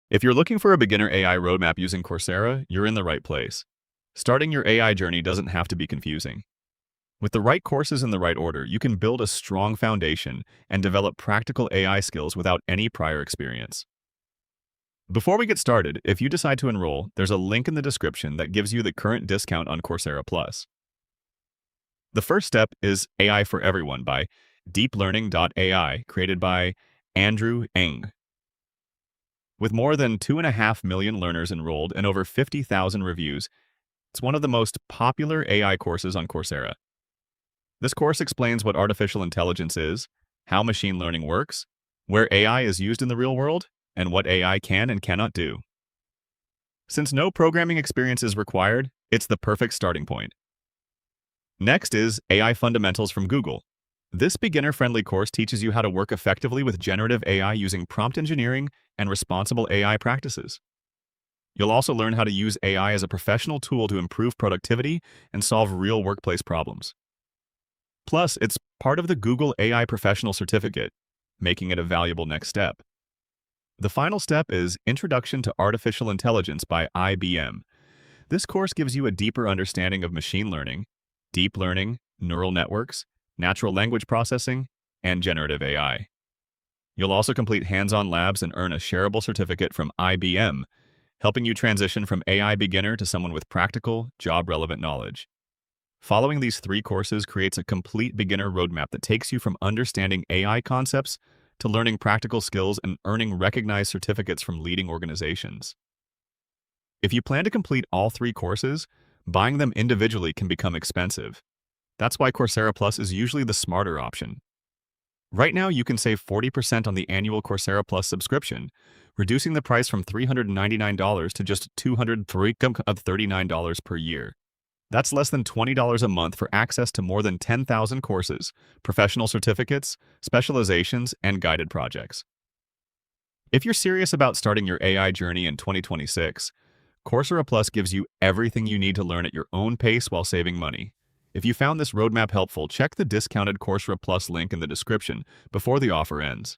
If you're looking for a beginner AI roadmap using Coursera, you're in the right place. Starting your AI journey doesn't have to be confusing. With the right courses in the right order, you can build a strong foundation and develop practical AI skills without any prior experience. Before we get started, if you decide to enroll, there's a link in the description that gives you the current discount on Coursera Plus. The first step is AI for Everyone by deeplearning.ai, created by Andrew Ng. With more than 2.5 million learners enrolled and over 50,000 reviews, it's one of the most popular AI courses on Coursera. This course explains what artificial intelligence is, how machine learning works, where AI is used in the real world, and what AI can and cannot do. Since no programming experience is required, it's the perfect starting point. Next is AI Fundamentals from Google. This beginner-friendly course teaches you how to work effectively with generative AI using prompt engineering and responsible AI practices. You'll also learn how to use AI as a professional tool to improve productivity and solve real workplace problems. Plus, it's part of the Google AI Professional Certificate, making it a valuable next step. The final step is Introduction to Artificial Intelligence by IBM. This course gives you a deeper understanding of machine learning, deep learning, neural networks, natural language processing, and generative AI. You'll also complete hands-on labs and earn a shareable certificate from IBM, helping you transition from AI beginner to someone with practical, job-relevant knowledge. Following these 3 courses creates a complete beginner roadmap that takes you from understanding AI concepts to learning practical skills and earning recognized certificates from leading organizations. If you plan to complete all 3 courses, buying them individually can become expensive. That's why Coursera Plus is usually the smarter option. Right now, you can save 40% on the annual Coursera Plus subscription, reducing the price from $399 to just $239 per year. That's less than $20 a month for access to more than 10,000 courses, professional certificates, specializations, and guided projects. If you're serious about starting your AI journey in 2026, Coursera Plus gives you everything you need to learn at your own pace while saving money. If you found this roadmap helpful, check the discounted Coursera Plus link in the description before the offer ends.